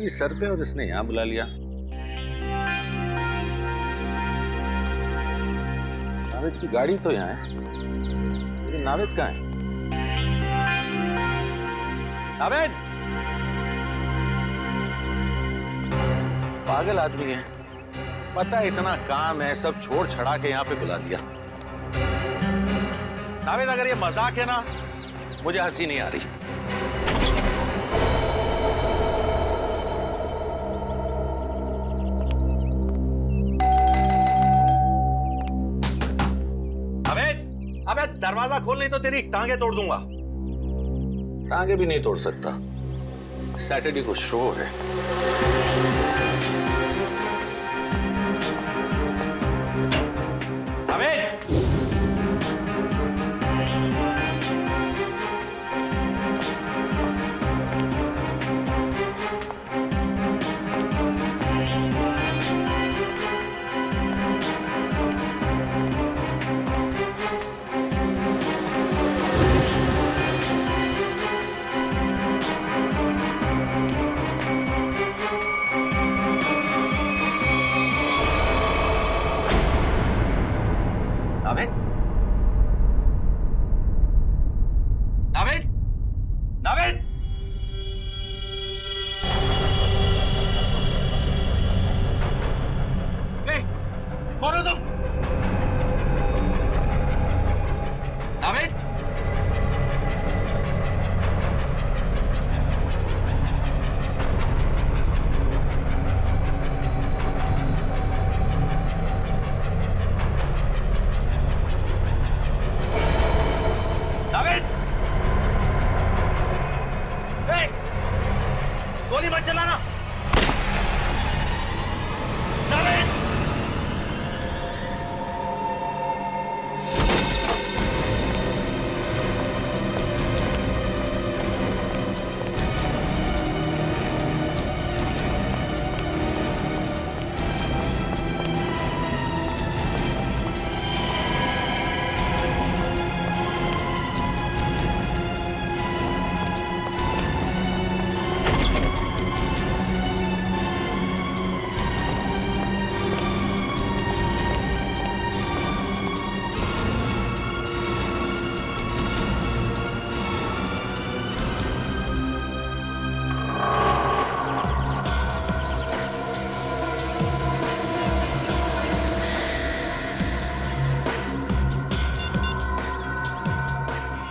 गोली सर पे और इसने यहां बुला लिया। नावेद की गाड़ी तो यहाँ है, लेकिन नावेद कहाँ है? नावेद! पागल आदमी है, पता है इतना काम है, सब छोड़ छड़ा के यहाँ पे बुला दिया। नावेद, अगर ये मजाक है ना, मुझे हंसी नहीं आ रही। अबे दरवाजा खोल, नहीं तो तेरी टांगे तोड़ दूंगा। टांगे भी नहीं तोड़ सकता, सैटरडे को शो है। अबे नावेद, नावेद, नावेद! कौन हो तुम? नावेद! गोली मत चलाना। नावेद!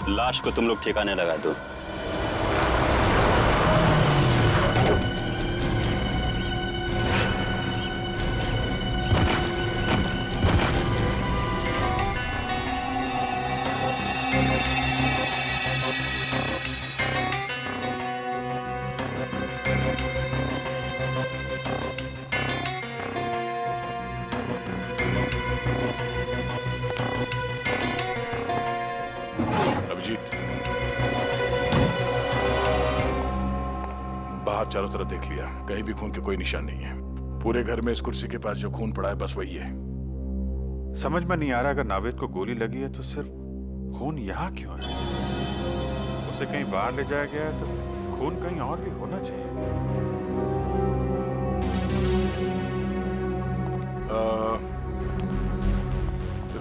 लाश को तुम लोग ठिकाने लगा दो। बाहर चारों तरफ देख लिया, कहीं भी खून के कोई निशान नहीं है। पूरे घर में इस कुर्सी के पास जो खून पड़ा है बस वही है। समझ में नहीं आ रहा, अगर नावेद को गोली लगी है तो सिर्फ खून यहाँ क्यों है? उसे कहीं बाहर ले जाया गया है तो खून कहीं और भी होना चाहिए।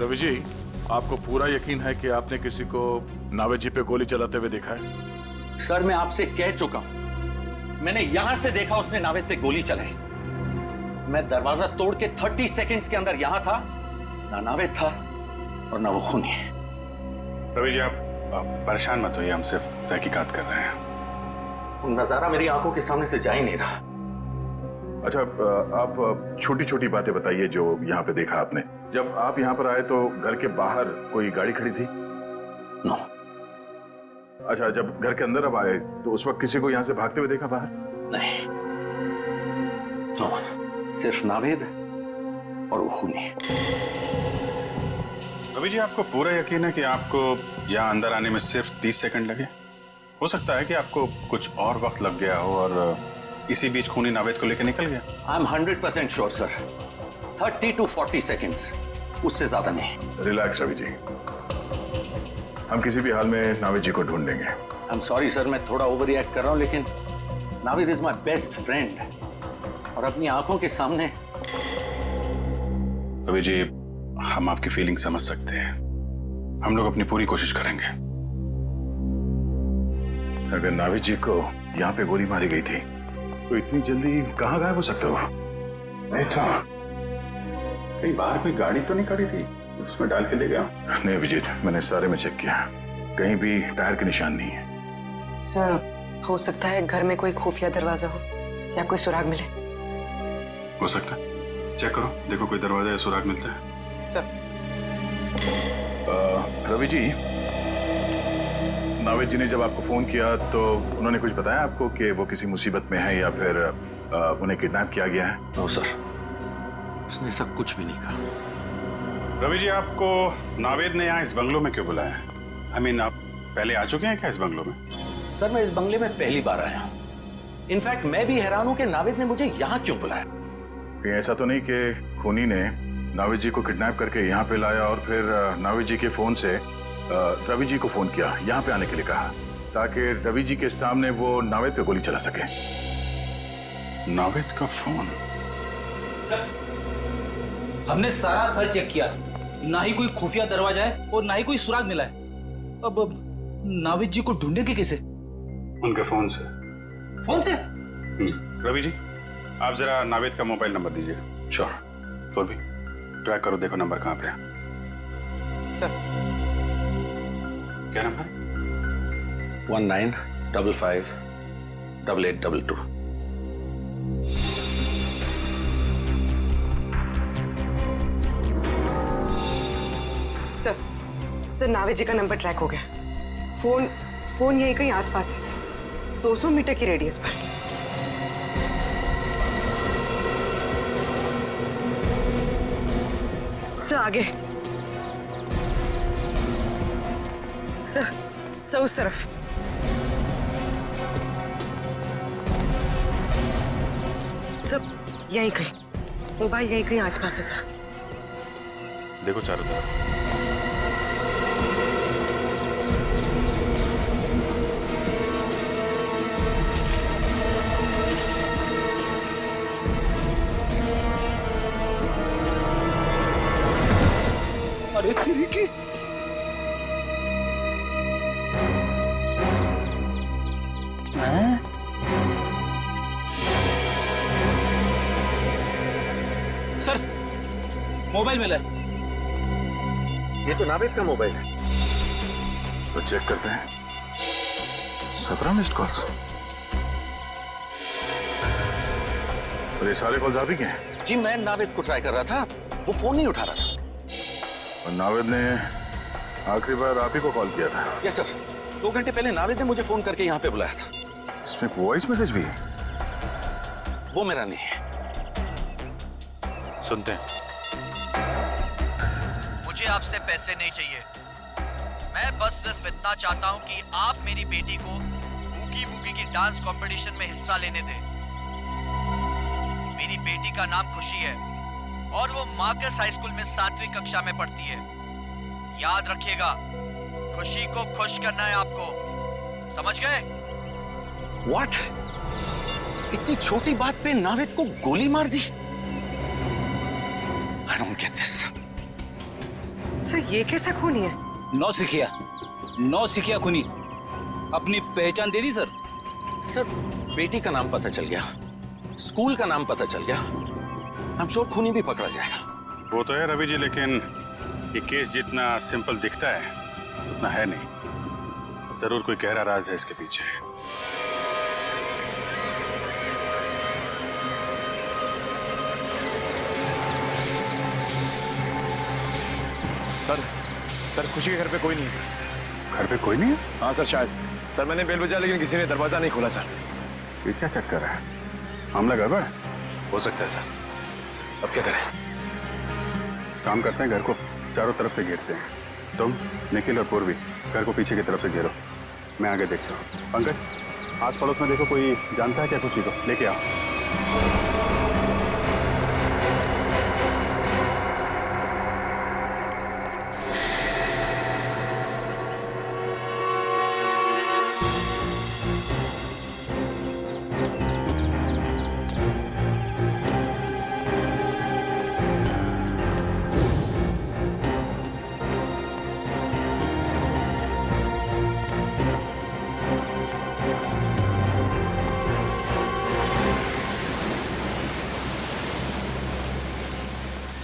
रवि जी, आपको पूरा यकीन है कि आपने किसी को नावेद जी पे गोली चलाते हुए देखा है? सर, मैं आपसे कह चुका हूं, मैंने यहां से देखा उसने नावेद पे गोली चलाई। मैं दरवाजा तोड़ के 30 सेकंड्स के अंदर यहां था, ना नावेद था और ना वो खूनी है। रवि जी, आप परेशान मत होइए, हम सिर्फ तहकीकात कर रहे हैं। नजारा मेरी आंखों के सामने से जा ही नहीं रहा। अच्छा, आप छोटी छोटी बातें बताइए जो यहाँ पे देखा आपने। जब आप यहाँ पर आए तो घर के बाहर कोई गाड़ी खड़ी थी? नो। अच्छा, जब घर के अंदर अब आए तो उस वक्त किसी को यहाँ से भागते हुए देखा बाहर? नहीं, नो, सिर्फ नावेद और वो खूनी। रवि जी, आपको पूरा यकीन है कि आपको यहाँ अंदर आने में सिर्फ 30 सेकंड लगे? हो सकता है कि आपको कुछ और वक्त लग गया हो और इसी बीच खूनी नावेद को लेकर निकल गया। I am 100% sure sir, 30 to 40 seconds, उससे ज्यादा नहीं। रिलैक्स रवि जी, हम किसी भी हाल में नावेद जी को ढूंढ लेंगे। आई एम सॉरी सर, मैं थोड़ा ओवर रिएक्ट कर रहा हूं, लेकिन Navid is my best friend और अपनी आंखों के सामने। रवि जी, हम आपकी फीलिंग समझ सकते हैं, हम लोग अपनी पूरी कोशिश करेंगे। अगर नाविद जी को यहाँ पे गोली मारी गई थी तो इतनी जल्दी कहाँ गायब हो सकते हो? नहीं था, कहीं बाहर कोई गाड़ी तो नहीं खड़ी थी उसमें डाल के ले गया? नहीं अभिजीत, मैंने सारे में चेक किया, कहीं भी टायर के निशान नहीं है। सर, हो सकता है घर में कोई खुफिया दरवाजा हो या कोई सुराग मिले। हो सकता है, चेक करो, देखो कोई दरवाजा या सुराग मिलता है। सर, रवि जी, नाविद जी ने जब आपको फोन किया तो उन्होंने कुछ बताया आपको कि वो किसी मुसीबत में है या फिर उन्हें किडनैप किया गया है? नो सर, उसने ऐसा कुछ भी नहीं कहा। रवि जी, आपको नावेद ने यहाँ इस बंगलो में क्यों बुलाया है? I mean, आप पहले आ चुके हैं क्या इस बंगलो में? सर, मैं इस बंगले में पहली बार आया हूँ। इनफैक्ट मैं भी हैरान हूँ कि नाविद ने मुझे यहाँ क्यों बुलाया। कहीं ऐसा तो नहीं कि खूनी ने नाविद जी को किडनैप करके यहाँ पे लाया और फिर नाविद जी के फोन से रवि जी को फोन किया, यहाँ पे आने के लिए कहा, ताकि रवि जी के सामने वो नाविद पे गोली चला सके? नाविद का फोन? हमने सारा घर चेक किया, ना ही कोई खुफिया दरवाजा है और ना ही कोई सुराग मिला है। अब नाविद जी को ढूंढेंगे कैसे? उनके फोन से। फोन से? रवि जी, आप जरा नाविद का मोबाइल नंबर दीजिए। श्योर। तो भी ट्रैक करो, देखो नंबर कहाँ पे है। सर, क्या नंबर? 19558822। सर, नाविद जी का नंबर ट्रैक हो गया। फोन यहीं कहीं आसपास है, 200 मीटर की रेडियस पर। सर, आगे। सर, उस तरफ। सर, यहीं कहीं, मोबाइल यहीं कहीं आसपास है सर। देखो चारों तरफ। अरे तेरी की! सर, मोबाइल मिला है। ये तो नाविद का मोबाइल है। तो चेक करते हैं। 17 मिस्ड कॉल्स। और ये सारे कॉल्स आप ही के हैं? जी, मैं नाविद को ट्राई कर रहा था, वो फोन नहीं उठा रहा था। और नाविद ने आखिरी बार आप ही को कॉल किया था? यस सर, 2 घंटे पहले नाविद ने मुझे फोन करके यहाँ पे बुलाया था। इसमें वॉइस मैसेज भी है? वो मेरा नहीं है। सुनते हैं। मुझे आपसे पैसे नहीं चाहिए, मैं बस सिर्फ इतना चाहता हूं कि आप मेरी बेटी को बूगी वूगी की डांस कंपटीशन में हिस्सा लेने दें। मेरी बेटी का नाम खुशी है और वो मार्कस हाई स्कूल में 7वीं कक्षा में पढ़ती है। याद रखिएगा, खुशी को खुश करना है आपको, समझ गए? व्हाट? इतनी छोटी बात पे नाविद को गोली मार दी? I don't get this. Sir, ये कैसा खूनी है? नौ सिखिया खुनी। अपनी पहचान दे दी सर। सर, बेटी का नाम पता चल गया, स्कूल का नाम पता चल गया, I'm sure खूनी भी पकड़ा जाएगा। वो तो है रवि जी, लेकिन ये केस जितना सिंपल दिखता है उतना है नहीं। जरूर कोई गहरा राज है इसके पीछे। सर, खुशी के घर पे कोई नहीं है सर। घर पे कोई नहीं है? हाँ सर, शायद। सर, मैंने बेल बजा लेकिन किसी ने दरवाजा नहीं खोला सर। ये क्या चक्कर है? मामला गड़बड़ है? हो सकता है सर। अब क्या करें? काम करते हैं, घर को चारों तरफ से घेरते हैं। तुम, निखिल और पूर्वी घर को पीछे की तरफ से घेरो, मैं आगे देखता हूँ। पंकज, आस पड़ोस में देखो कोई जानता है क्या खुशी को, लेके आओ।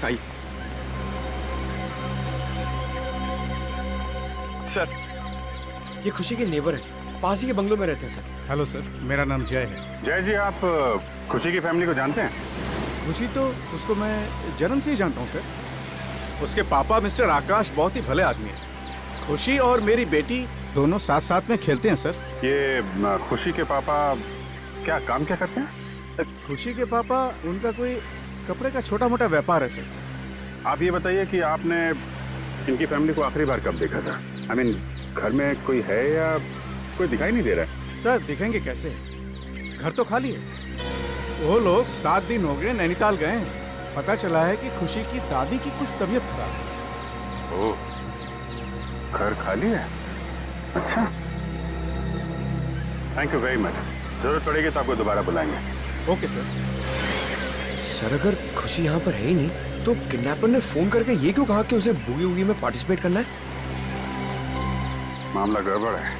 आइए। सर, ये खुशी के नेबर है, पास ही के बंगलों में रहते हैं सर। हेलो सर, मेरा नाम जय है। जय जी, आप खुशी की फैमिली को जानते हैं? खुशी तो उसको मैं जन्म से ही जानता हूँ सर। उसके पापा मिस्टर आकाश बहुत ही भले आदमी हैं। खुशी और मेरी बेटी दोनों साथ साथ में खेलते हैं सर। ये खुशी के पापा क्या काम क्या करते हैं? खुशी के पापा, उनका कोई कपड़े का छोटा मोटा व्यापार है सर। आप ये बताइए कि आपने इनकी फैमिली को आखिरी बार कब देखा था? आई मीन, घर में कोई है या कोई दिखाई नहीं दे रहा है? सर दिखेंगे कैसे, घर तो खाली है। वो लोग 7 दिन हो गए नैनीताल गए हैं। पता चला है कि खुशी की दादी की कुछ तबीयत खराब है। ओह, घर खाली है? अच्छा, थैंक यू वेरी मच। जरूरत पड़ेगी तो आपको दोबारा बुलाएंगे। Okay sir. सर अगर खुशी यहाँ पर है ही नहीं तो किडनैपर ने फोन करके ये क्यों कहा कि उसे बूगी वूगी में पार्टिसिपेट करना है? मामला गड़बड़ है।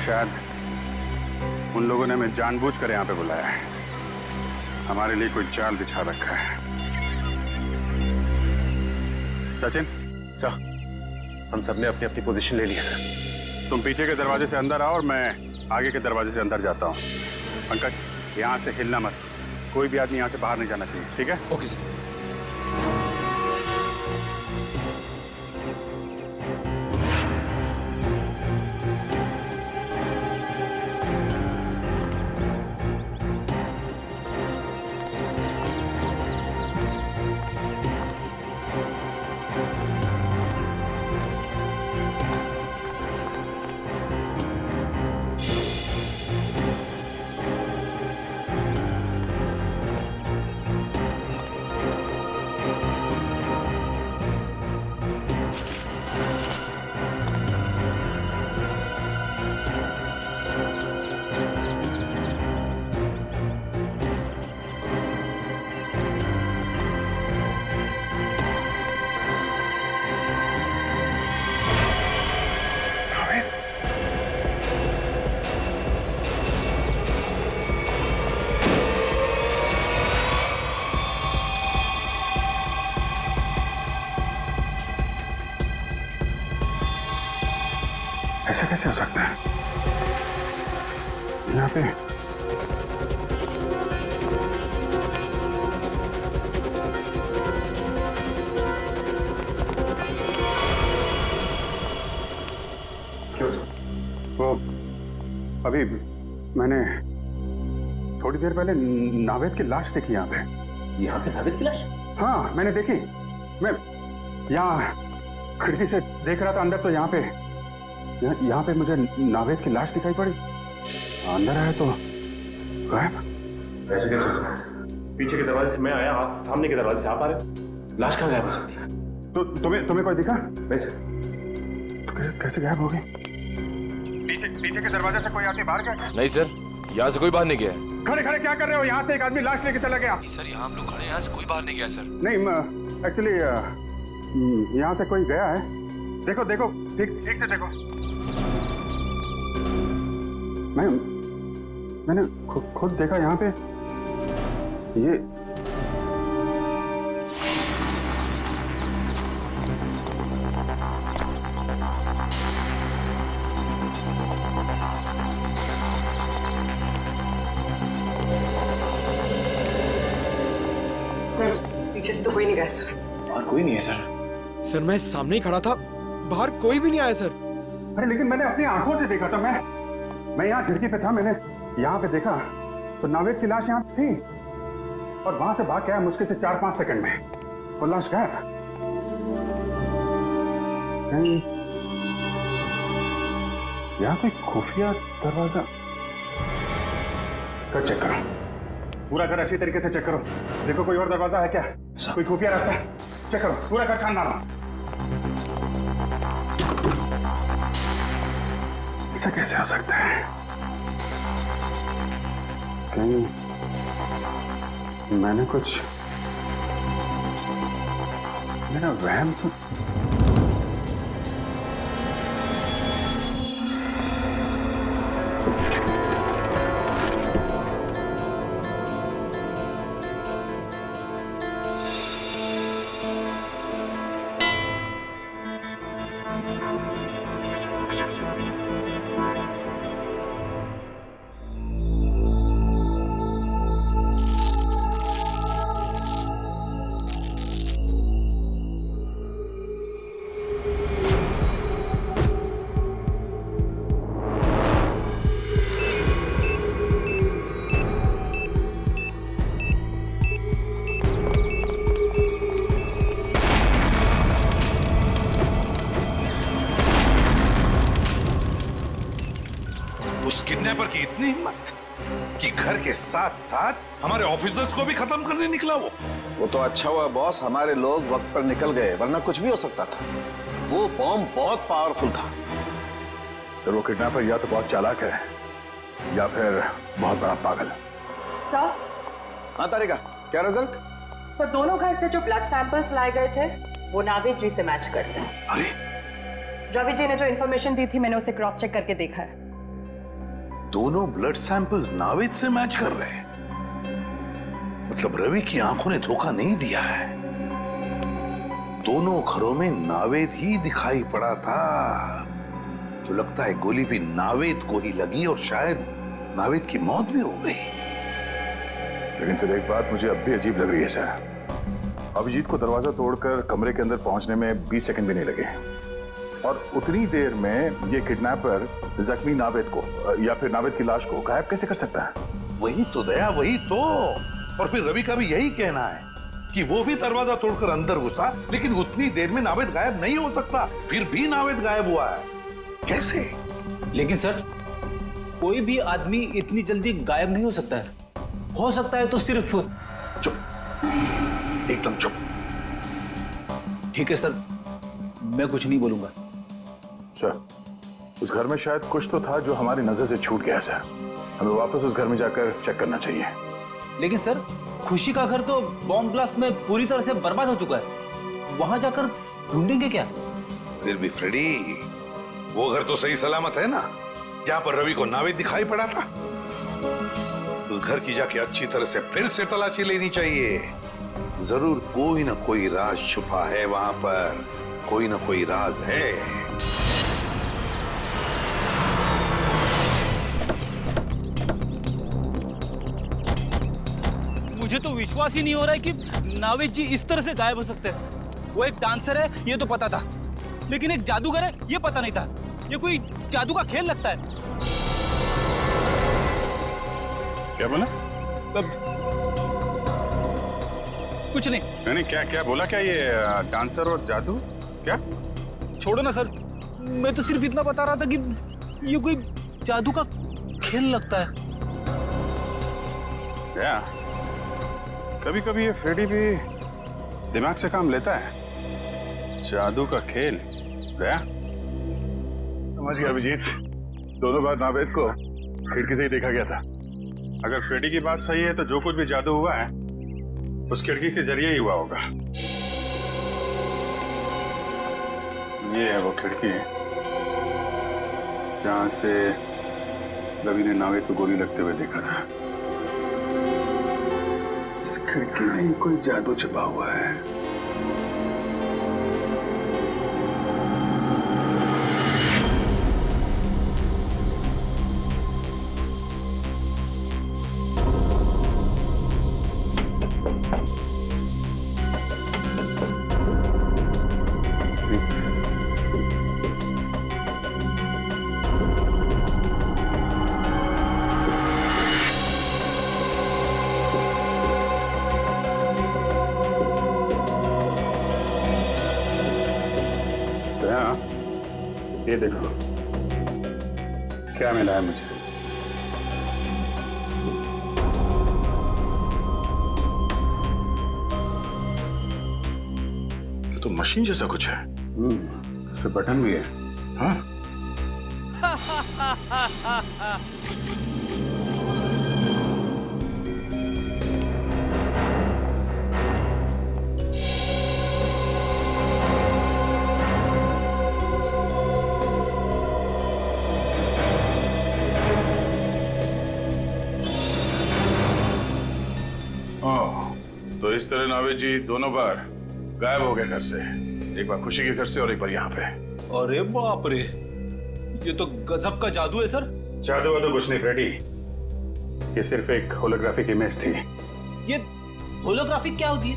शायद उन लोगों ने हमें जानबूझकर यहाँ पे बुलाया है। हमारे लिए कोई जाल बिछा रखा है। सचिन सर, हम सबने अपनी अपनी पोजीशन ले ली है सर। तुम पीछे के दरवाजे से अंदर आओ और मैं आगे के दरवाजे से अंदर जाता हूँ। पंकज, यहाँ से हिलना मत। कोई भी आदमी यहाँ से बाहर नहीं जाना चाहिए, ठीक है? Okay sir. ऐसा कैसे हो सकता है? यहाँ पे क्यों सर? वो अभी मैंने थोड़ी देर पहले नावेद की लाश देखी यहाँ पे। यहाँ पे नावेद की लाश? हाँ, मैंने देखी। मैं यहाँ खिड़की से देख रहा था अंदर, तो यहाँ पे मुझे नावेद की लाश दिखाई पड़ी। अंदर आया तो गायब। ऐसे कैसे हो सकता है? पीछे के दरवाजे से मैं आया, आप सामने के दरवाजे से आप आ रहे। लाश कहाँ गायब हो सकती है? तो तुम्हें कोई दिखा? वैसे तो कैसे गायब हो गई? पीछे के दरवाजे से कोई आदमी बाहर गया? नहीं सर, यहाँ से कोई बाहर नहीं गया है। खड़े खड़े क्या कर रहे हो? यहाँ से एक आदमी लाश लेके चला गया। सर यहाँ हम लोग खड़े हैं, यहाँ से कोई बाहर नहीं गया सर। नहीं, एक्चुअली यहाँ से कोई गया है। देखो देखो, ठीक से देखो। मैंने खुद देखा यहाँ पे। ये सर पीछे से तो कोई नहीं गया सर। और कोई नहीं है सर। सर मैं सामने ही खड़ा था, बाहर कोई भी नहीं आया सर। अरे लेकिन मैंने अपनी आंखों से देखा था। मैं यहाँ खिड़की पे था, मैंने यहाँ पे देखा तो नावेद की लाश यहाँ थी और वहां से भाग गया मुश्किल से 4-5 सेकंड में। वो लाश गायब। कहीं यहाँ कोई खुफिया दरवाजा। कर चेक करो, पूरा घर अच्छी तरीके से चेक करो। देखो कोई और दरवाजा है क्या, कोई खुफिया रास्ता। चेक करो, पूरा घर छान मारो। ऐसा कैसे हो सकता है? कहीं मैंने कुछ, मेरा वहम तो किडनैपर की इतनी हिम्मत कि घर के साथ साथ हमारे ऑफिसर्स को भी खत्म करने निकला वो तो अच्छा हुआ बॉस, हमारे लोग वक्त पर निकल गए, वरना कुछ भी हो सकता था। वो बॉम्ब बहुत पावरफुल था। सर वो किडनैपर या तो बहुत चालाक है या फिर बहुत बड़ा पागल। सर। हाँ तारिका, क्या रिजल्ट? सर दोनों घर से जो ब्लड सैंपल्स लाए गए थे वो नावेद जी से मैच करते हैं। अरे रवि जी ने जो इन्फॉर्मेशन दी थी मैंने उसे क्रॉस चेक करके देखा है। दोनों ब्लड सैंपल्स नावेद से मैच कर रहे हैं। मतलब रवि की आंखों ने धोखा नहीं दिया है। दोनों घरों में नावेद ही दिखाई पड़ा था। तो लगता है गोली भी नावेद को ही लगी और शायद नावेद की मौत भी हो गई। लेकिन सर एक बात मुझे अब भी अजीब लग रही है सर। अभिजीत को दरवाजा तोड़कर कमरे के अंदर पहुंचने में 20 सेकंड भी नहीं लगे और उतनी देर में ये किडनैपर जख्मी नावेद को या फिर नावेद की लाश को गायब कैसे कर सकता है? वही तो दया, वही तो। और फिर रवि का भी यही कहना है कि वो भी दरवाजा तोड़कर अंदर घुसा, लेकिन उतनी देर में नावेद गायब नहीं हो सकता। फिर भी नावेद गायब हुआ है, कैसे? लेकिन सर कोई भी आदमी इतनी जल्दी गायब नहीं हो सकता है। हो सकता है तो सिर्फ। चुप, एकदम चुप। ठीक है सर, मैं कुछ नहीं बोलूंगा। सर उस घर में शायद कुछ तो था जो हमारी नजर से छूट गया सर। हमें वापस उस घर में जाकर चेक करना चाहिए। लेकिन सर खुशी का घर तो बॉम्ब ब्लास्ट में पूरी तरह से बर्बाद हो चुका है। वहां जाकर ढूंढेंगे क्या? फिर भी फ्रेडी, वो घर तो सही सलामत है ना, जहां पर रवि को नावेद दिखाई पड़ा था। उस घर की जाके अच्छी तरह से फिर से तलाशी लेनी चाहिए। जरूर कोई ना कोई राज छुपा है वहां पर, कोई ना कोई राज है। मुझे तो विश्वास ही नहीं हो रहा है कि नावेद जी इस तरह से गायब हो सकते हैं। वो एक डांसर है ये तो पता था, लेकिन एक जादूगर है ये पता नहीं था। ये कोई जादू का खेल लगता है। क्या बोला? कुछ नहीं। नहीं क्या क्या बोला? क्या ये डांसर और जादू? क्या? छोड़ो ना सर, मैं तो सिर्फ इतना बता रहा था कि ये कोई जादू का खेल लगता है। क्या? कभी कभी ये फ्रेडी भी दिमाग से काम लेता है। जादू का खेल गया? समझ गया अभिजीत, दोनों बार नावेद को खिड़की से ही देखा गया था। अगर फ्रेडी की बात सही है तो जो कुछ भी जादू हुआ है उस खिड़की के जरिए ही हुआ होगा। ये है वो खिड़की जहां से रवि ने नावेद को गोली लगते हुए देखा था। इस खिड़की में ही कोई जादू छिपा हुआ है। ये देखो क्या मिला है मुझे। ये तो मशीन जैसा कुछ है। इस पे बटन भी है। हाँ? तो इस तरह नावेद जी दोनों बार गायब हो गए घर से। एक बार खुशी के घर से और एक बार यहाँ पे। अरे बाप रे, ये तो गजब का जादू है सर। जादू वादू कुछ नहीं फ्रेडी, ये सिर्फ एक होलोग्राफिक इमेज थी। ये होलोग्राफिक क्या होती है?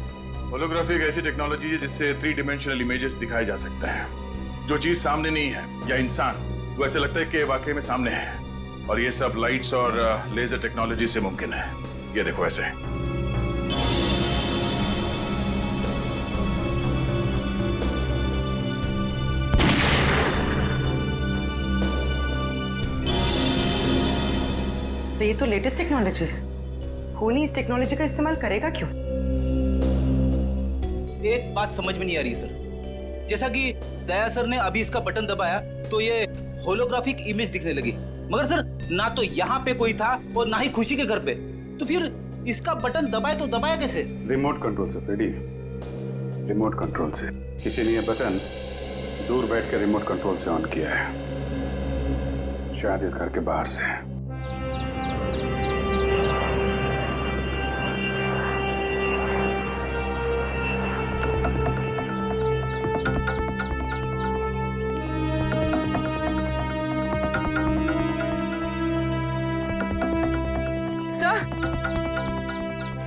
होलोग्राफी एक ऐसी टेक्नोलॉजी है जिससे 3 डायमेंशनल इमेजेस दिखाए जा सकते हैं। जो चीज सामने नहीं है या इंसान, वो ऐसे लगता है कि वाकई में सामने है। और ये सब लाइट्स और लेजर टेक्नोलॉजी से मुमकिन है। ये देखो ऐसे। तो ये तो लेटेस्ट टेक्नोलॉजी है। खूनी इस टेक्नोलॉजी का इस्तेमाल करेगा क्यों? एक बात समझ में नहीं आ रही सर। जैसा कि दया सर ने अभी इसका बटन दबाया तो ये होलोग्राफिक इमेज दिखने लगी, मगर सर ना तो यहाँ पे कोई था और ना ही खुशी के घर पे, तो फिर इसका बटन दबाया तो दबाया कैसे? रिमोट कंट्रोल से फ्रेडी, रिमोट कंट्रोल से। किसी ने यह बटन दूर बैठ के रिमोट कंट्रोल से ऑन किया है, शायद इस घर के बाहर से।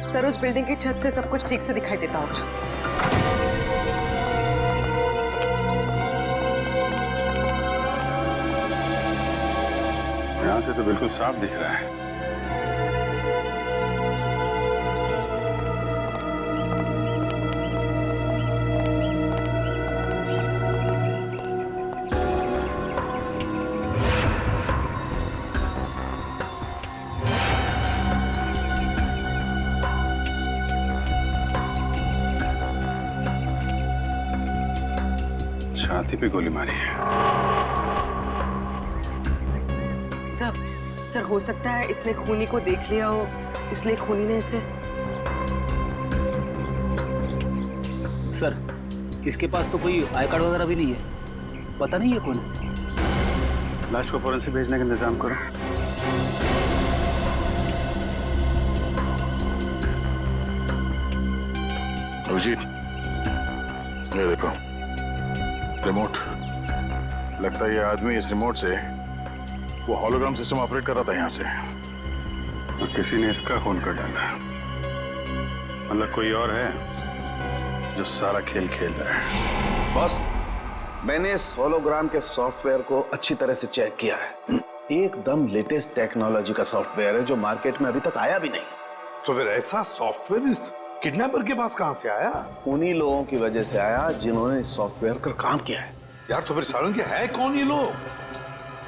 सर उस बिल्डिंग की छत से सब कुछ ठीक से दिखाई देता होगा। यहां से तो बिल्कुल साफ दिख रहा है। छाती पे गोली मारी है। सर हो सकता है इसने खूनी को देख लिया हो, इसलिए खूनी ने इसे। सर इसके पास तो कोई आई कार्ड वगैरह भी नहीं है, पता नहीं है कौन है। लाश को फॉरेंसिक भेजने का इंतजाम करो। अभिजीत, ये देखो रिमोट। लगता है ये आदमी इस रिमोट से वो हॉलोग्राम सिस्टम ऑपरेट कर रहा था यहाँ से, और किसी ने इसका खून कर डाला। मतलब कोई और है जो सारा खेल खेल रहा है। बॉस, मैंने इस होलोग्राम के सॉफ्टवेयर को अच्छी तरह से चेक किया है। एकदम लेटेस्ट टेक्नोलॉजी का सॉफ्टवेयर है जो मार्केट में अभी तक आया भी नहीं। तो फिर ऐसा सॉफ्टवेयर इस किडनैपर के पास कहां से आया? उन्हीं लोगों की वजह से आया जिन्होंने इस सॉफ्टवेयर पर काम किया है। यार तो फिर सालून के है कौन ये लोग?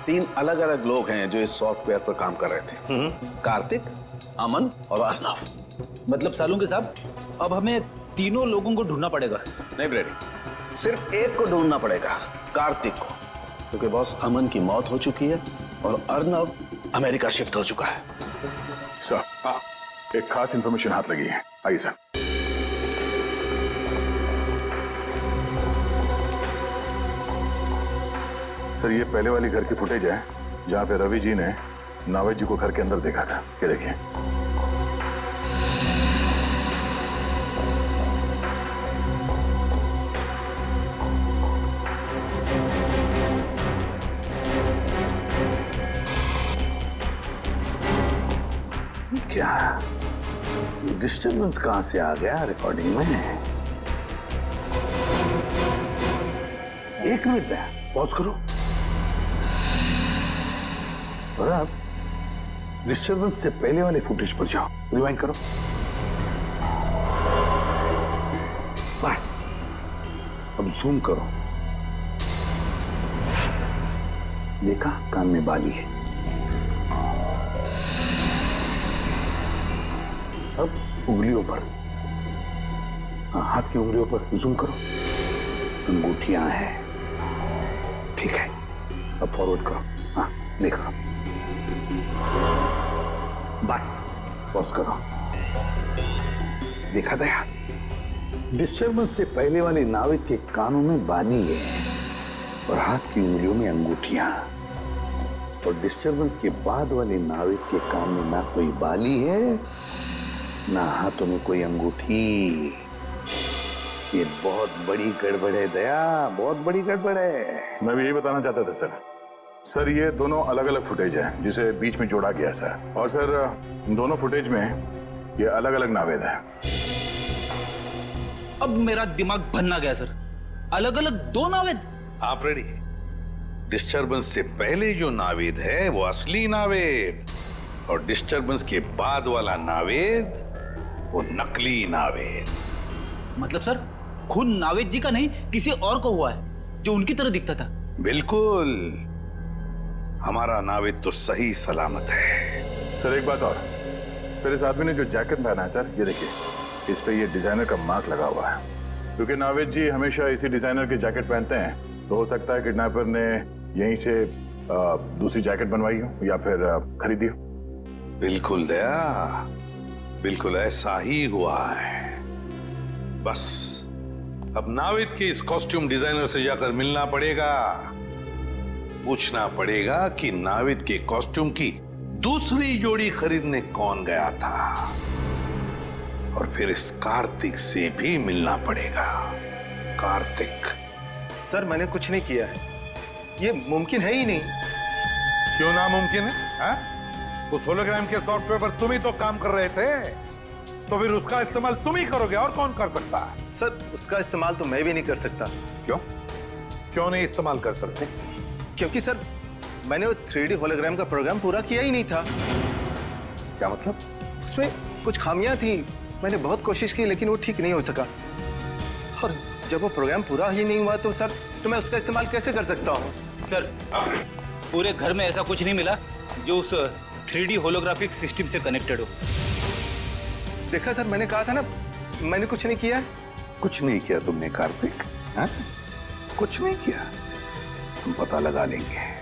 3 अलग अलग लोग हैं जो इस सॉफ्टवेयर पर काम कर रहे थे। कार्तिक, अमन और अर्नव। मतलब सालून के साहब, अब हमें तीनों लोगों को ढूंढना पड़ेगा? नहीं ब्रेडी, सिर्फ एक को ढूंढना पड़ेगा, कार्तिक को, क्योंकि बॉस अमन की मौत हो चुकी है और अर्नव अमेरिका शिफ्ट हो चुका है। सर एक खास इंफॉर्मेशन हाथ लगी है, आइए सर। सर ये पहले वाली घर की फुटेज है जहां पे रवि जी ने नावेद जी को घर के अंदर देखा था। ये देखिए। क्या डिस्टर्बेंस कहां से आ गया रिकॉर्डिंग में? एक मिनट है, पॉज करो। और अब डिस्टर्बेंस से पहले वाले फुटेज पर जाओ, रिवाइंड करो। बस अब जूम करो। देखा, कान में बाली है। अब उंगलियों पर, हाँ, हाथ की उंगलियों पर जूम करो। अंगूठियां हैं, ठीक है। अब फॉरवर्ड करो, हाँ, प्ले करो। बस पॉज करो। देखा दया, डिस्टर्बेंस से पहले वाले नाविक के कानों में बाली है और हाथ की उंगलियों में अंगूठियां, और डिस्टर्बेंस के बाद वाले नाविक के कान में ना कोई बाली है ना हाथों में कोई अंगूठी। ये बहुत बड़ी गड़बड़ है दया, बहुत बड़ी गड़बड़ है। मैं भी यही बताना चाहता था सर। सर ये दोनों अलग अलग फुटेज है जिसे बीच में जोड़ा गया सर, और सर दोनों फुटेज में ये अलग अलग नावेद है। अब मेरा दिमाग भन्ना गया सर, अलग अलग 2 नावेद। आप रेडी? डिस्टर्बेंस से पहले जो नावेद है वो असली नावेद, और डिस्टर्बेंस के बाद वाला नावेद वो नकली नावेद। मतलब सर खून नावेद जी का नहीं, किसी और को हुआ है जो उनकी तरह दिखता था। बिल्कुल, हमारा नावेद तो सही सलामत है। सर एक बात और, सर इस आदमी ने जो जैकेट पहना है सर, ये देखिए, इस पे ये डिजाइनर का मार्क लगा हुआ है। क्योंकि नावेद जी हमेशा इसी डिजाइनर के जैकेट पहनते हैं, तो हो सकता है किडनैपर ने यहीं से दूसरी जैकेट बनवाई हो या फिर खरीदी हो। बिल्कुल दया, बिल्कुल ऐसा ही हुआ है। बस अब नावेद के इस कॉस्ट्यूम डिजाइनर से जाकर मिलना पड़ेगा, पूछना पड़ेगा कि नावेद के कॉस्ट्यूम की दूसरी जोड़ी खरीदने कौन गया था, और फिर इस कार्तिक से भी मिलना पड़ेगा। कार्तिक। सर मैंने कुछ नहीं किया है, ये मुमकिन है ही नहीं। क्यों नामुमकिन है? उस होलोग्राम के सॉफ्टवेयर पर तुम ही तो काम कर रहे थे, तो फिर उसका इस्तेमाल तुम ही करोगे, और कौन कर सकता है? सर उसका इस्तेमाल तो मैं भी नहीं कर सकता। क्यों? क्यों नहीं इस्तेमाल कर सकते? क्योंकि सर मैंने वो 3D होलोग्राम का प्रोग्राम पूरा किया ही नहीं था। क्या मतलब? उसमें कुछ खामियां थी, मैंने बहुत कोशिश की लेकिन वो ठीक नहीं हो सका, और जब वो प्रोग्राम पूरा ही नहीं हुआ तो सर तो मैं उसका इस्तेमाल कैसे कर सकता हूँ? सर पूरे घर में ऐसा कुछ नहीं मिला जो उस 3D होलोग्राफिक सिस्टम से कनेक्टेड हो। देखा सर, मैंने कहा था ना मैंने कुछ नहीं किया। कुछ नहीं किया तुमने कार्तिक? कुछ नहीं किया, हम पता लगा लेंगे।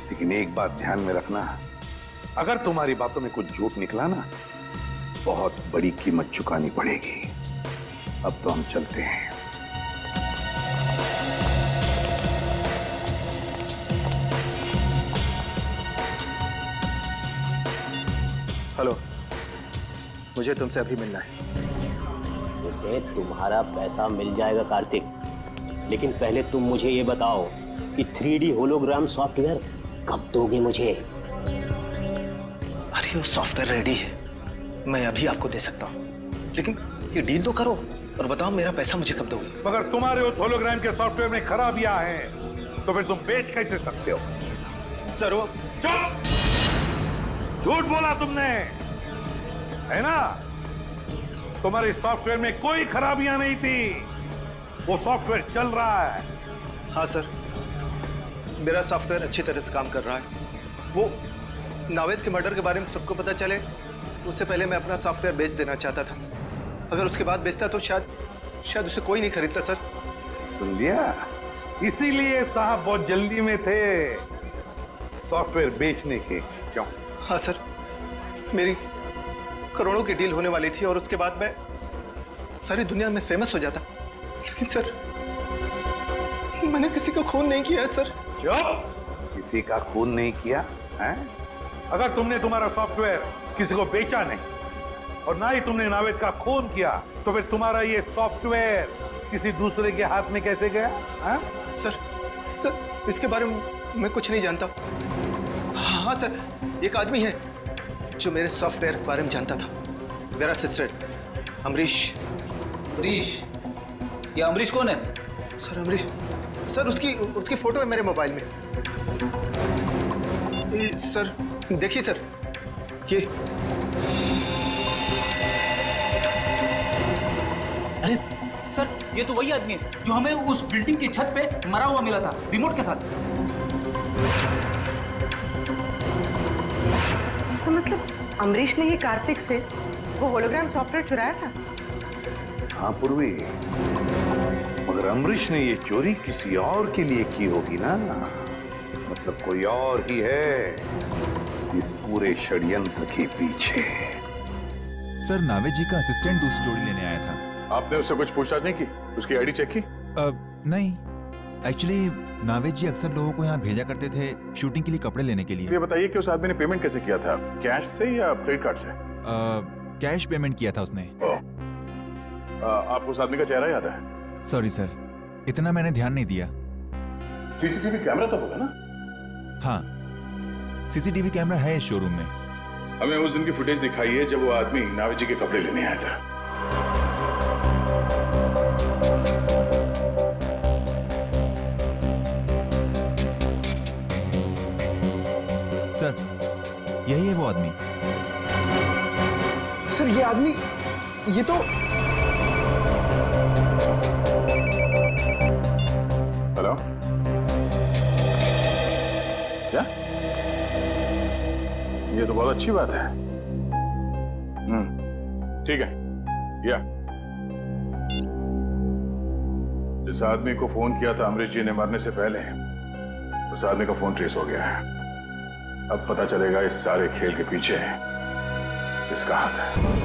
लेकिन एक बात ध्यान में रखना, अगर तुम्हारी बातों में कुछ झूठ निकला ना, बहुत बड़ी कीमत चुकानी पड़ेगी। अब तो हम चलते हैं। हेलो, मुझे तुमसे अभी मिलना है। तुम्हारा पैसा मिल जाएगा कार्तिक, लेकिन पहले तुम मुझे ये बताओ कि 3D होलोग्राम सॉफ्टवेयर कब दोगे मुझे? अरे वो सॉफ्टवेयर रेडी है, मैं अभी आपको दे सकता हूँ, लेकिन ये डील तो करो और बताओ मेरा पैसा मुझे कब दोगे? मगर तुम्हारे उस होलोग्राम के सॉफ्टवेयर में खराबियां हैं, तो फिर तुम बेच कैसे सकते हो? सर वो चुप! झूठ बोला तुमने, है ना? तुम्हारे सॉफ्टवेयर में कोई खराबियां नहीं थी, वो सॉफ्टवेयर चल रहा है। हाँ सर, मेरा सॉफ्टवेयर अच्छी तरह से काम कर रहा है। वो नावेद के मर्डर के बारे में सबको पता चले उससे पहले मैं अपना सॉफ्टवेयर बेच देना चाहता था। अगर उसके बाद बेचता तो शायद उसे कोई नहीं खरीदता सर। सुन लिया? इसीलिए साहब बहुत जल्दी में थे सॉफ्टवेयर बेचने के। क्यों? हाँ सर, मेरी करोड़ों की डील होने वाली थी और उसके बाद मैं सारी दुनिया में फेमस हो जाता, लेकिन सर मैंने किसी का खून नहीं किया है सर। चुप! किसी का खून नहीं किया है? अगर तुमने तुम्हारा सॉफ्टवेयर किसी को बेचा नहीं और ना ही तुमने नावेद का खून किया, तो फिर तुम्हारा ये सॉफ्टवेयर किसी दूसरे के हाथ में कैसे गया? है? सर इसके बारे में मैं कुछ नहीं जानता। हाँ सर, एक आदमी है जो मेरे सॉफ्टवेयर के बारे में जानता था, मेरा असिस्टेंट अमरीश। अमरीश? ये अमरीश कौन है? सर अमरीश, सर उसकी फोटो है मेरे मोबाइल में। सर देखिए सर, ये अरे सर, ये तो वही आदमी है जो हमें उस बिल्डिंग की छत पे मरा हुआ मिला था, रिमोट के साथ। तो मतलब अमरीश ने ही कार्तिक से वो होलोग्राम सॉफ्टवेयर चुराया था? हाँ पूर्वी, मगर अमरीश ने ये चोरी किसी और के लिए की होगी ना, मतलब कोई और ही है इस पूरे षड्यंत्र के पीछे। सर नावेद जी का असिस्टेंट दूसरी जोड़ी लेने आया था। आपने उससे कुछ पूछताछ नहीं की? उसकी आईडी चेक की? नहीं, एक्चुअली नावेद जी अक्सर लोगों को यहाँ भेजा करते थे शूटिंग के लिए कपड़े लेने के लिए। ये बताइए कि उस आदमी ने पेमेंट कैसे किया था, कैश से या क्रेडिट कार्ड से? कैश पेमेंट किया था उसने। आपको उस आदमी का चेहरा याद है? सॉरी सर, इतना मैंने ध्यान नहीं दिया। सीसीटीवी कैमरा तो होगा ना? हाँ, सीसीटीवी कैमरा है इस शोरूम में। हमें उस दिन की फुटेज दिखाइए जब वो आदमी नावेद जी के कपड़े लेने आया था। सर यही है वो आदमी। सर ये आदमी, ये तो हेलो, क्या ये तो बहुत अच्छी बात है। ठीक है, या जिस आदमी को फोन किया था अमरीश जी ने मरने से पहले, उस आदमी का फोन ट्रेस हो गया है। अब पता चलेगा इस सारे खेल के पीछे किसका हाथ है।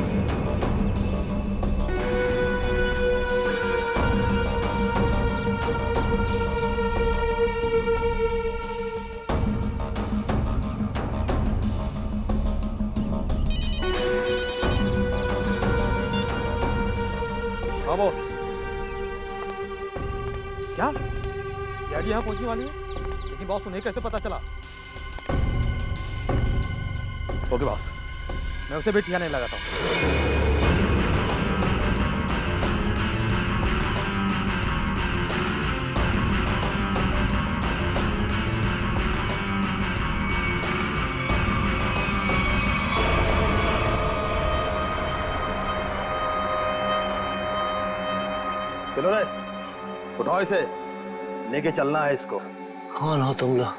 हाँ बॉस। क्या सीआईडी यहाँ पहुंचने वाली है? लेकिन बॉस उन्हें कैसे पता चला? ओके बॉस, मैं उसे भी ठिकाने लगाता हूँ। चलो रे, उठाओ इसे, लेके चलना है इसको। कौन हो तुम लोग?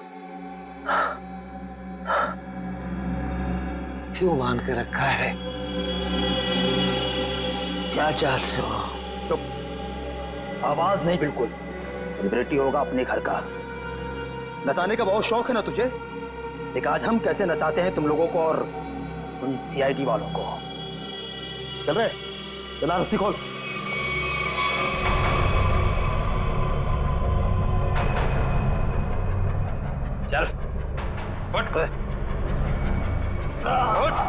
क्यों बांध के रखा है? क्या चाहते हो? चुप, आवाज नहीं बिल्कुल। सेलिब्रिटी होगा अपने घर का। नचाने का बहुत शौक है ना तुझे? देख आज हम कैसे नचाते हैं तुम लोगों को और उन सीआईडी वालों को। चल रहे, चला रस्सी खोल। चल उठ।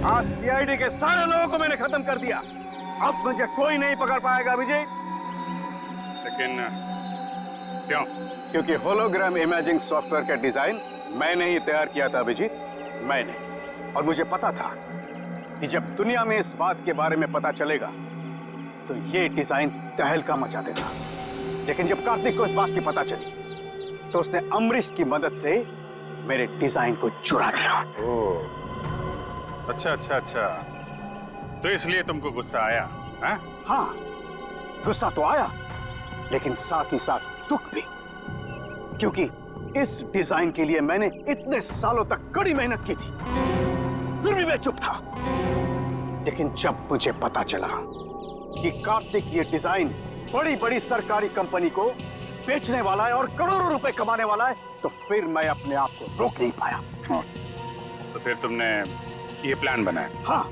आज सीआईडी के सारे लोगों को मैंने खत्म कर दिया। अब मुझे कोई नहीं पकड़ पाएगा विजय। लेकिन क्यों? क्योंकि होलोग्राम इमेजिंग सॉफ्टवेयर का डिजाइन मैंने ही तैयार किया था अभिजीत, मैंने। और मुझे पता था कि जब दुनिया में इस बात के बारे में पता चलेगा तो ये डिजाइन तहलका मचा देगा। लेकिन जब कार्तिक को इस बात की पता चली तो उसने अमरीश की मदद से मेरे डिजाइन को चुरा लिया। ओह, अच्छा अच्छा अच्छा, तो इसलिए तुमको गुस्सा आया? हाँ, गुस्सा तो आया, लेकिन साथ ही साथ दुख भी, क्योंकि इस डिजाइन के लिए मैंने इतने सालों तक कड़ी मेहनत की थी, फिर भी मैं चुप था। लेकिन जब मुझे पता चला कि कार्तिक ये डिजाइन बड़ी बड़ी सरकारी कंपनी को बेचने वाला है और करोड़ों रुपए कमाने वाला है, तो फिर मैं अपने आप को रोक नहीं पाया। तो फिर तुमने ये प्लान बनाया? हाँ,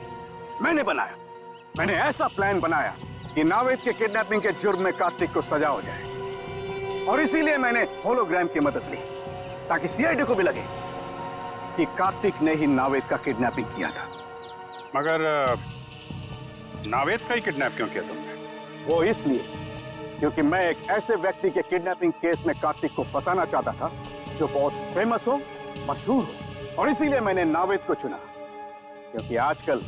मैंने बनाया। मैंने ऐसा प्लान बनाया कि नावेद के किडनैपिंग के जुर्म में कार्तिक को सजा हो जाए, और इसीलिए मैंने होलोग्राम की मदद ली ताकि सीआईडी को भी लगे कि कार्तिक ने ही नावेद का किडनैपिंग किया था। मगर नावेद का ही किडनैप क्यों किया तुमने? वो इसलिए क्योंकि मैं एक ऐसे व्यक्ति के किडनैपिंग केस में कार्तिक को फंसाना चाहता था जो बहुत फेमस हो, मशहूर हो, और इसीलिए मैंने नावेद को चुना क्योंकि आजकल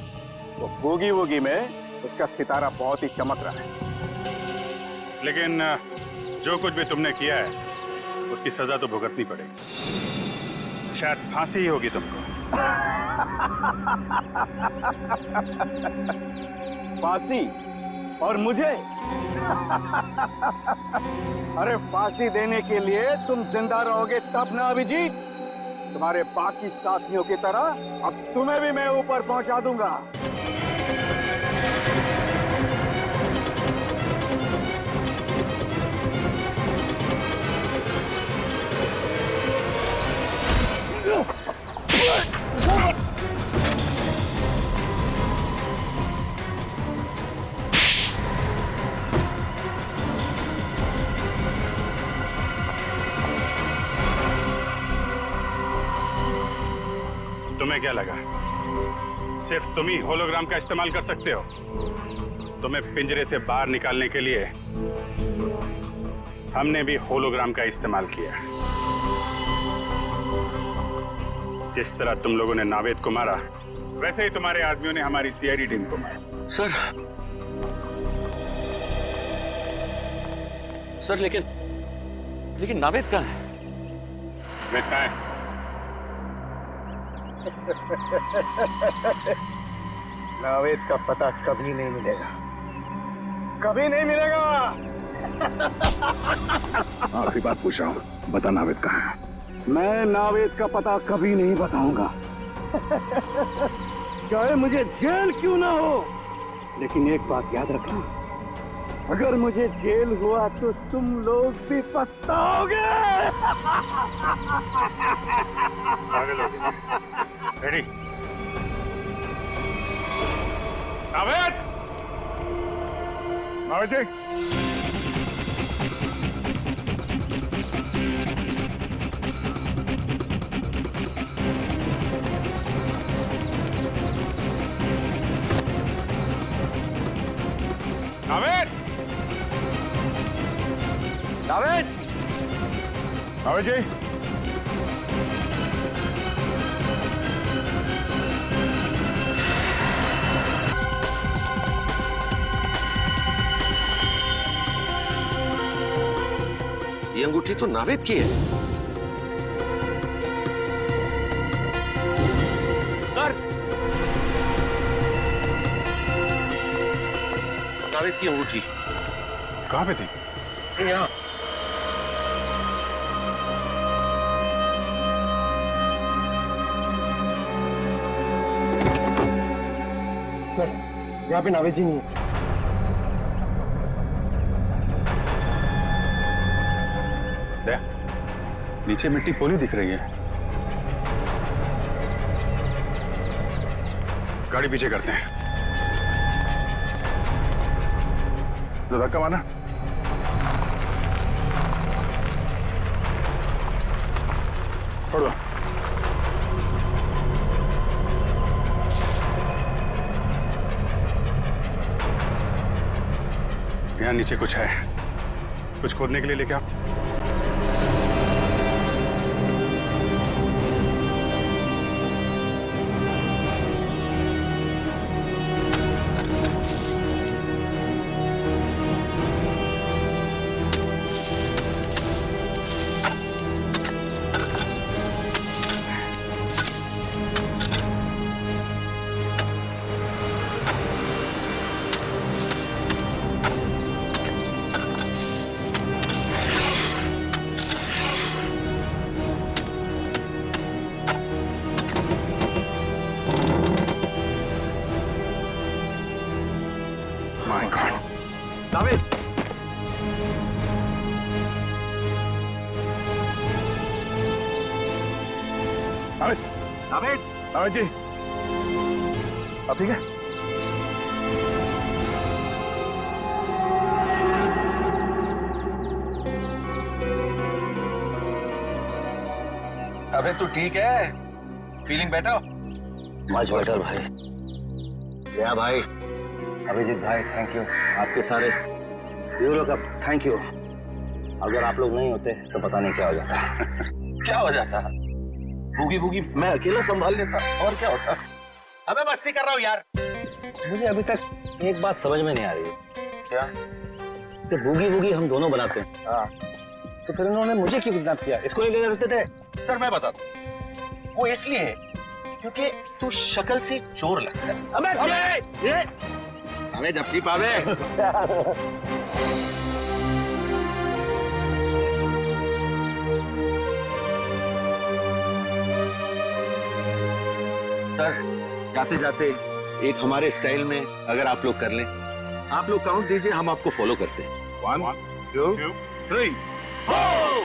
वो बूगी वूगी में उसका सितारा बहुत ही चमक रहा है। लेकिन जो कुछ भी तुमने किया है उसकी सजा तो भुगतनी पड़ेगी। शायद फांसी ही होगी तुमको। फांसी? और मुझे? अरे फांसी देने के लिए तुम जिंदा रहोगे तब ना अभिजीत। तुम्हारे बाकी साथियों की तरह अब तुम्हें भी मैं ऊपर पहुंचा दूंगा। तुम्हें क्या लगा सिर्फ तुम ही होलोग्राम का इस्तेमाल कर सकते हो? तुम्हें पिंजरे से बाहर निकालने के लिए हमने भी होलोग्राम का इस्तेमाल किया। जिस तरह तुम लोगों ने नावेद को मारा, वैसे ही तुम्हारे आदमियों ने हमारी सीआईडी टीम को मारा। सर लेकिन नावेद कहाँ है? नावेद कहाँ है? नावेद का पता कभी नहीं मिलेगा, कभी नहीं मिलेगा। आखिरी बात पूछ रहा हूँ, बता नावेद कहाँ है? मैं नावेद का पता कभी नहीं बताऊंगा। चाहे मुझे जेल क्यों ना हो, लेकिन एक बात याद रखना, अगर मुझे जेल हुआ तो तुम लोग भी पछताओगे। रेडी? नावेद! नावेद जी! नावेद! नावेद! नावेद जी! ये अंगूठी तो नावेद की है। सर, नावेद की अंगूठी कहाँ पे थी? यहाँ। सर, यहाँ पे नावेद जी नहीं है। नीचे मिट्टी पोली दिख रही है। गाड़ी पीछे करते हैं। तो धक्का मारना। छोड़ो। यहाँ नीचे कुछ है, कुछ खोदने के लिए लेके आओ। नावेद जी, अब ठीक है? अबे तू ठीक है? Feeling better? मच बेटर भाई। या भाई, अभिजीत भाई, थैंक यू। आपके सारे ब्यूरो का थैंक यू। अगर आप लोग नहीं होते तो पता नहीं क्या हो जाता। क्या हो जाता? बूगी बूगी मैं अकेला संभाल लेता, और क्या होता? अबे मस्ती कर रहा हूँ यार। मुझे अभी तक एक बात समझ में नहीं आ रही। क्या? कि बूगी बूगी हम दोनों बनाते हैं, हाँ, तो फिर उन्होंने मुझे क्यों किडनैप किया? इसको ले सकते थे। सर मैं बताता हूँ, वो इसलिए है क्योंकि तू शक्ल से चोर लगता है। अबे जब पावे। सर जाते जाते एक हमारे स्टाइल में अगर आप लोग कर लें, आप लोग काउंट दीजिए, हम आपको फॉलो करते हैं। 1 2 3